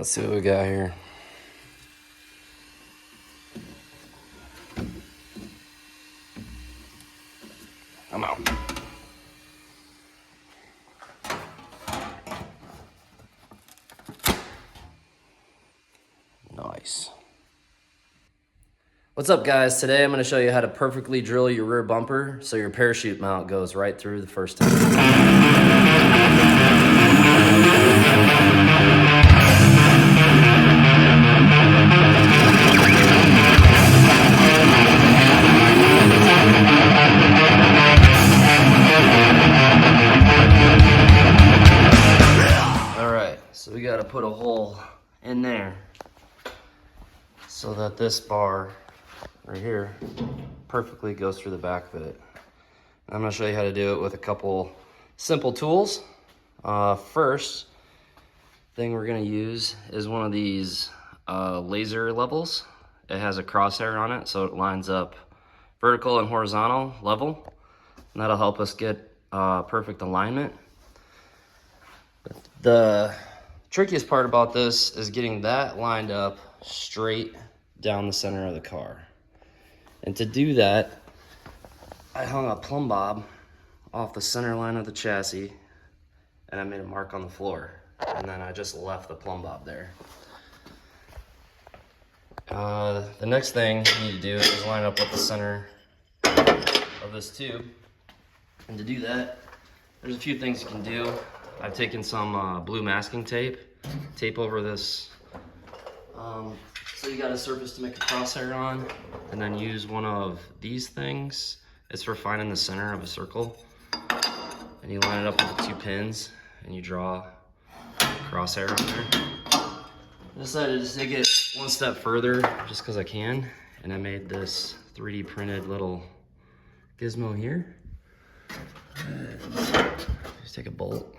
let's see what we got here. I'm out. Nice. What's up, guys? Today I'm going to show you how to perfectly drill your rear bumper so your parachute mount goes right through the first time. Alright, so we got to put a hole in there so that this bar right here perfectly goes through the back of it. I'm going to show you how to do it with a couple simple tools. First thing we're going to use is one of these laser levels. It has a crosshair on it, so it lines up vertical and horizontal level, and that'll help us get perfect alignment. The trickiest part about this is getting that lined up straight down the center of the car. And to do that, I hung a plumb bob off the center line of the chassis and I made a mark on the floor. And then I just left the plumb bob there. The next thing you need to do is line up with the center of this tube. And to do that, there's a few things you can do. I've taken some blue masking tape over this. So you got a surface to make a crosshair on, and then use one of these things. It's for finding the center of a circle. And you line it up with the two pins, and you draw a crosshair on there. I decided to take it one step further, just because I can, and I made this 3D printed little gizmo here. Just take a bolt,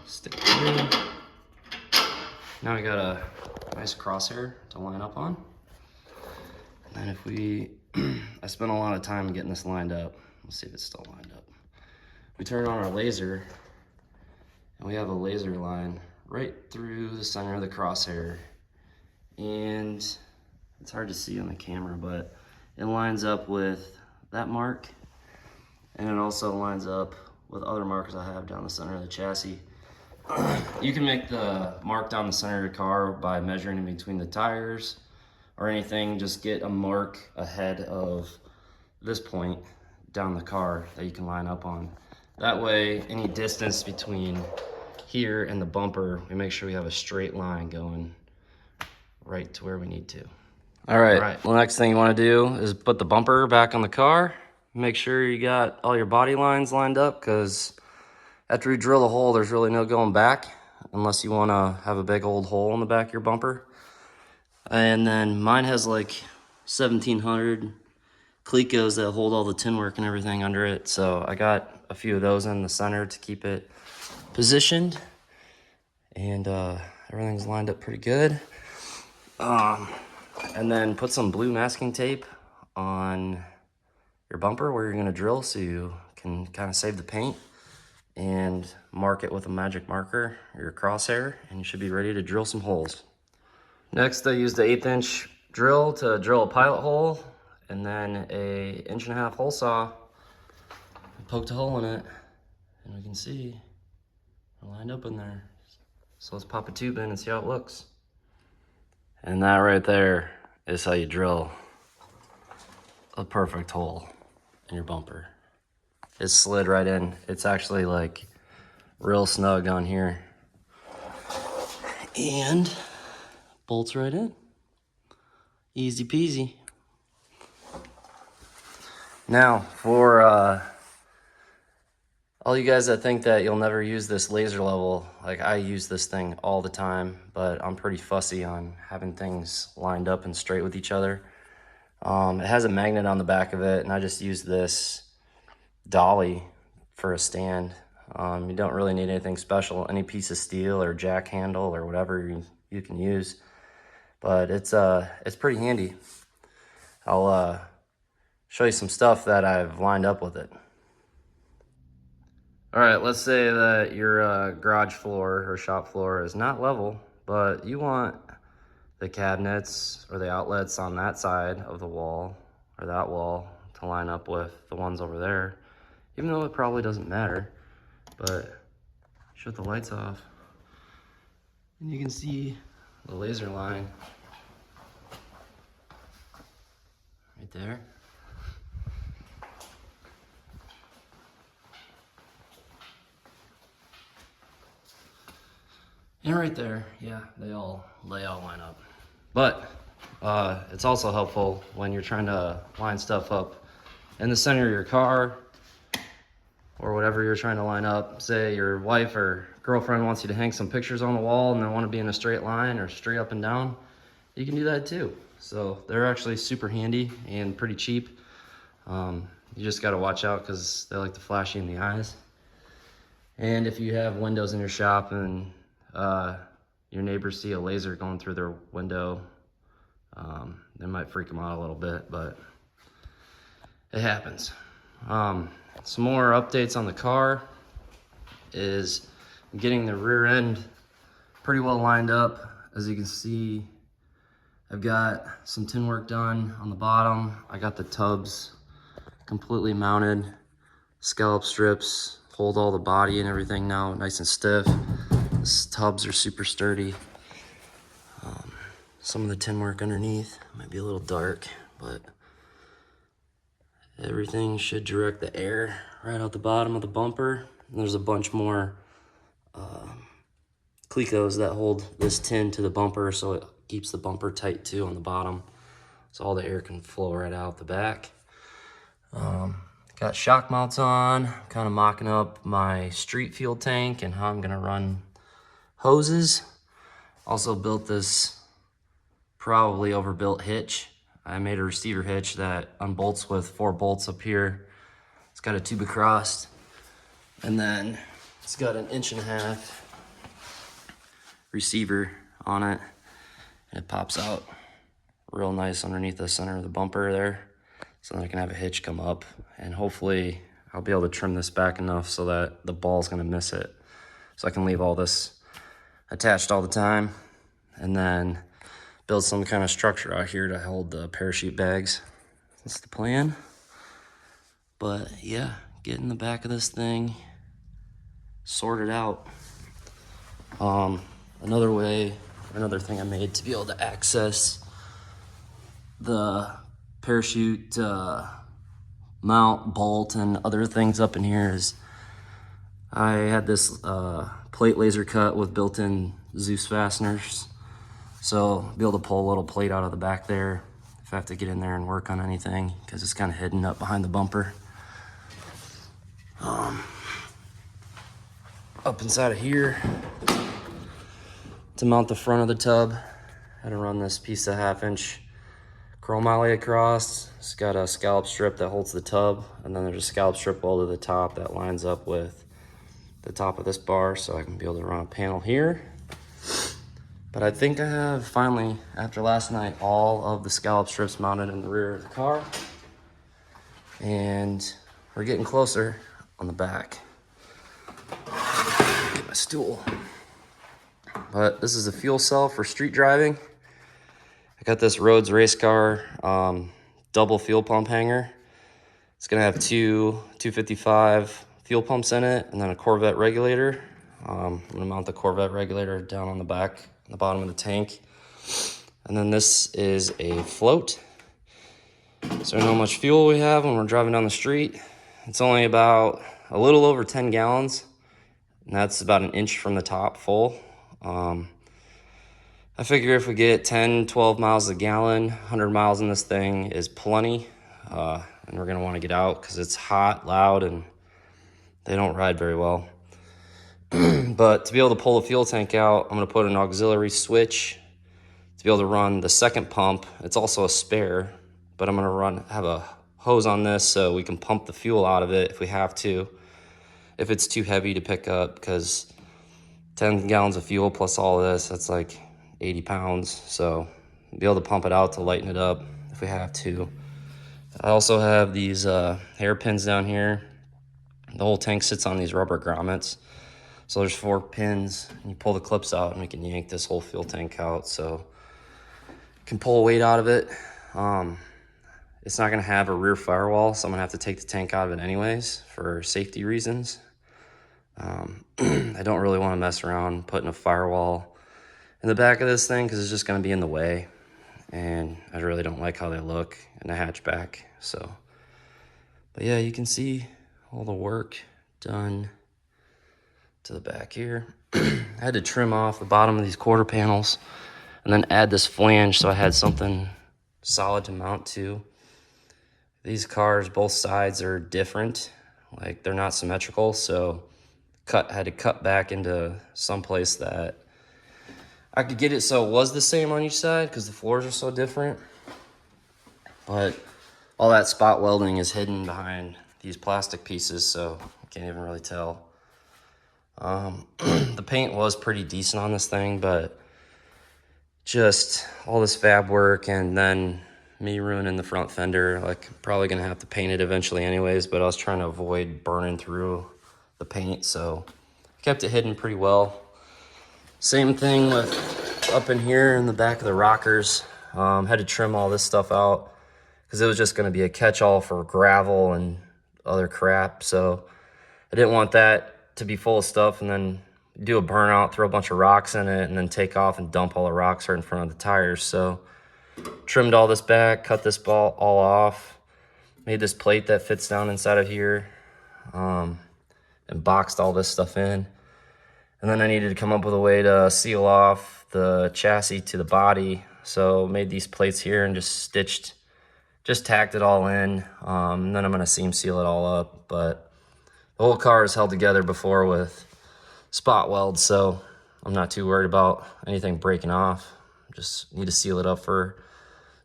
stick it through. Now I got a nice crosshair to line up on. And then if we, I spent a lot of time getting this lined up. Let's see if it's still lined up. We turn on our laser, and we have a laser line right through the center of the crosshair. And it's hard to see on the camera, but it lines up with that mark. And it also lines up with other markers I have down the center of the chassis. You can make the mark down the center of the car by measuring in between the tires or anything. Just get a mark ahead of this point down the car that you can line up on. That way, any distance between here and the bumper, we make sure we have a straight line going right to where we need to. All right. Well, the next thing you want to do is put the bumper back on the car. Make sure you got all your body lines lined up, because after you drill the hole, there's really no going back unless you want to have a big old hole in the back of your bumper. And then mine has like 1,700 Clecos that hold all the tin work and everything under it. So I got a few of those in the center to keep it positioned. And everything's lined up pretty good. And then put some blue masking tape on your bumper where you're going to drill so you can kind of save the paint. And mark it with a magic marker or your crosshair, and you should be ready to drill some holes. Next, I used an 1/8 inch drill to drill a pilot hole, and then a 1.5 inch hole saw. I poked a hole in it, and we can see we're lined up in there. So let's pop a tube in and see how it looks. And that right there is how you drill a perfect hole in your bumper. It slid right in. It's actually like real snug on here. And bolts right in. Easy peasy. Now, for all you guys that think that you'll never use this laser level, like I use this thing all the time, but I'm pretty fussy on having things lined up and straight with each other. It has a magnet on the back of it, and I just use this dolly for a stand. You don't really need anything special, any piece of steel or jack handle or whatever you can use, but it's pretty handy. I'll show you some stuff that I've lined up with it. All right, let's say that your garage floor or shop floor is not level but you want the cabinets or the outlets on that side of the wall or that wall to line up with the ones over there, even though it probably doesn't matter. But shut the lights off and you can see the laser line right there. And right there, yeah, they all line up. But it's also helpful when you're trying to line stuff up in the center of your car or whatever you're trying to line up. Say your wife or girlfriend wants you to hang some pictures on the wall and they want to be in a straight line or straight up and down, you can do that too. So they're actually super handy and pretty cheap. You just got to watch out because they like to flash you in the eyes. And if you have windows in your shop and your neighbors see a laser going through their window, they might freak them out a little bit, but it happens. Some more updates on the car is getting the rear end pretty well lined up. As you can see, I've got some tin work done on the bottom. I got the tubs completely mounted. Scallop strips hold all the body and everything now nice and stiff. These tubs are super sturdy. Some of the tin work underneath might be a little dark, but everything should direct the air right out the bottom of the bumper. And there's a bunch more clecos that hold this tin to the bumper, so it keeps the bumper tight too on the bottom, so all the air can flow right out the back. Got shock mounts on, kind of mocking up my street fuel tank and how I'm gonna run hoses. Also built this probably overbuilt hitch. I made a receiver hitch that unbolts with 4 bolts up here. It's got a tube across, and then it's got an 1.5-inch receiver on it, and it pops out real nice underneath the center of the bumper there. So then I can have a hitch come up, and hopefully I'll be able to trim this back enough so that the ball's gonna miss it. So I can leave all this attached all the time, and then build some kind of structure out here to hold the parachute bags. That's the plan. But yeah, getting the back of this thing sorted out. Another thing I made to be able to access the parachute mount, bolt, and other things up in here is I had this plate laser cut with built-in Zeus fasteners. So I'll be able to pull a little plate out of the back there if I have to get in there and work on anything, because it's kind of hidden up behind the bumper. Up inside of here, to mount the front of the tub, I had to run this piece of 1/2-inch chromoly across. It's got a scallop strip that holds the tub, and then there's a scallop strip welded to the top that lines up with the top of this bar, so I can be able to run a panel here. But I think I have finally, after last night, all of the scallop strips mounted in the rear of the car, and we're getting closer on the back. Get my stool. But this is a fuel cell for street driving. I got this Rhodes race car double fuel pump hanger. It's gonna have 2 255 fuel pumps in it, and then a Corvette regulator. I'm gonna mount the Corvette regulator down on the back, on the bottom of the tank. And then this is a float. So I know how much fuel we have when we're driving down the street. It's only about a little over 10 gallons, and that's about 1 inch from the top full. I figure if we get 10, 12 miles a gallon, 100 miles in this thing is plenty. And we're gonna wanna get out because it's hot, loud, and they don't ride very well. But to be able to pull the fuel tank out, I'm gonna put an auxiliary switch to be able to run the second pump. It's also a spare, but I'm gonna have a hose on this so we can pump the fuel out of it if we have to, if it's too heavy to pick up, because 10 gallons of fuel plus all of this, that's like 80 pounds. So be able to pump it out to lighten it up if we have to. I also have these hairpins down here. The whole tank sits on these rubber grommets. So there's 4 pins, and you pull the clips out and we can yank this whole fuel tank out. So you can pull weight out of it. It's not gonna have a rear firewall, so I'm gonna have to take the tank out of it anyways for safety reasons. I don't really wanna mess around putting a firewall in the back of this thing because it's just gonna be in the way. And I really don't like how they look in a hatchback. So, but yeah, you can see all the work done to the back here. I had to trim off the bottom of these quarter panels and then add this flange so I had something solid to mount to. These cars, both sides are different, like they're not symmetrical, so had to cut back into some place that I could get it so it was the same on each side because the floors are so different. But all that spot welding is hidden behind these plastic pieces, so you can't even really tell. The paint was pretty decent on this thing, but just all this fab work and then me ruining the front fender. Like, I'm probably gonna have to paint it eventually anyways, but I was trying to avoid burning through the paint, so I kept it hidden pretty well. Same thing with up in here in the back of the rockers. Had to trim all this stuff out because it was just gonna be a catch-all for gravel and other crap, so I didn't want that to be full of stuff and then do a burnout, throw a bunch of rocks in it, and then take off and dump all the rocks right in front of the tires. So trimmed all this back, cut this ball all off, made this plate that fits down inside of here, and boxed all this stuff in. And then I needed to come up with a way to seal off the chassis to the body. So made these plates here and just tacked it all in. And then I'm gonna seam seal it all up. But the whole car is held together before with spot welds, so I'm not too worried about anything breaking off. Just need to seal it up for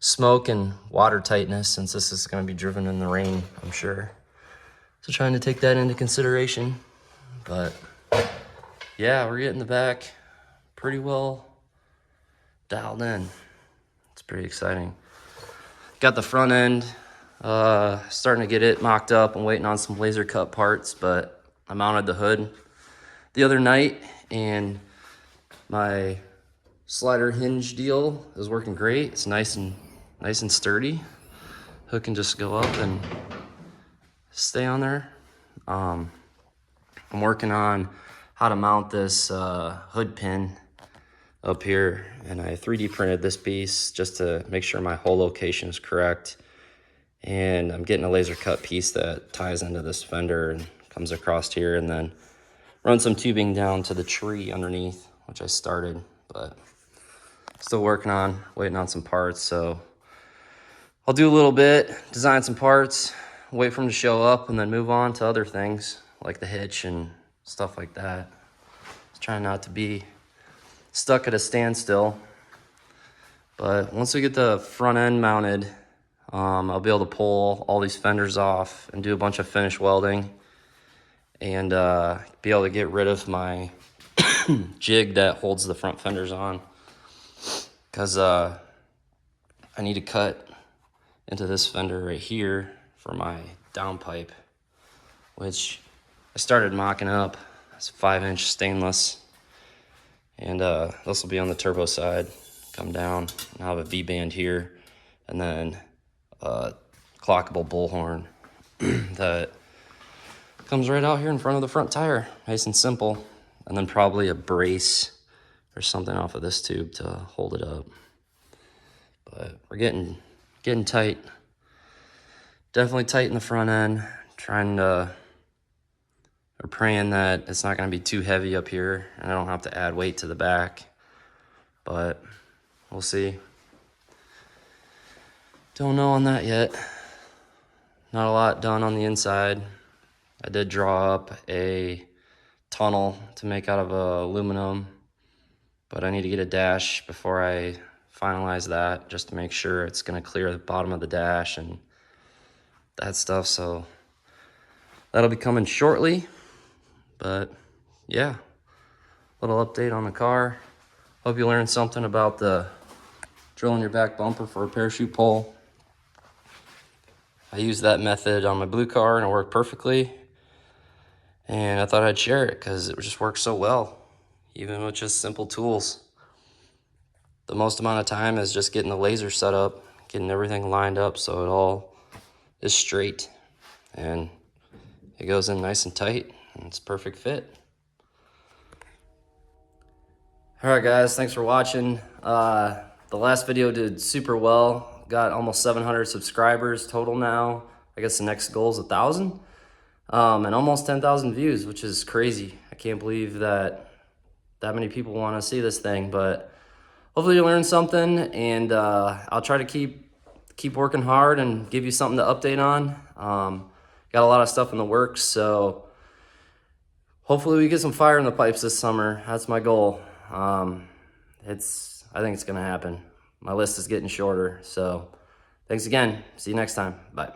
smoke and water tightness since this is gonna be driven in the rain, I'm sure. So trying to take that into consideration. But yeah, we're getting the back pretty well dialed in. It's pretty exciting. Got the front end, starting to get it mocked up. I'm waiting on some laser cut parts, but I mounted the hood the other night and my slider hinge deal is working great. It's nice and sturdy. Hook can just go up and stay on there. I'm working on how to mount this hood pin up here, and I 3D printed this piece just to make sure my hole location is correct. And I'm getting a laser cut piece that ties into this fender and comes across here, and then run some tubing down to the tree underneath, which I started, but still working on, waiting on some parts. So I'll do a little bit, design some parts, wait for them to show up, and then move on to other things like the hitch and stuff like that. Just trying not to be stuck at a standstill. But once we get the front end mounted, I'll be able to pull all these fenders off and do a bunch of finish welding and be able to get rid of my jig that holds the front fenders on, because I need to cut into this fender right here for my downpipe, which I started mocking up. It's 5-inch stainless, and this will be on the turbo side. Come down, and I'll have a V-band here, and then a clockable bullhorn that comes right out here in front of the front tire. Nice and simple. And then probably a brace or something off of this tube to hold it up. But we're getting tight. Definitely tight in the front end. Praying that it's not going to be too heavy up here and I don't have to add weight to the back. But we'll see. Don't know on that yet. Not a lot done on the inside. I did draw up a tunnel to make out of aluminum, but I need to get a dash before I finalize that, just to make sure it's going to clear the bottom of the dash and that stuff. So that'll be coming shortly. But yeah, little update on the car. Hope you learned something about the drilling your back bumper for a parachute pole. I used that method on my blue car and it worked perfectly. and I thought I'd share it because it just works so well, even with just simple tools. The most amount of time is just getting the laser set up, getting everything lined up so it all is straight, and it goes in nice and tight, and it's perfect fit. All right, guys, thanks for watching. The last video did super well. Got almost 700 subscribers total now. I guess the next goal is 1,000. And almost 10,000 views, which is crazy. I can't believe that many people want to see this thing, but hopefully you learned something, and I'll try to keep working hard and give you something to update on. Got a lot of stuff in the works, so hopefully we get some fire in the pipes this summer. That's my goal. I think it's gonna happen. My list is getting shorter, so thanks again. See you next time. Bye.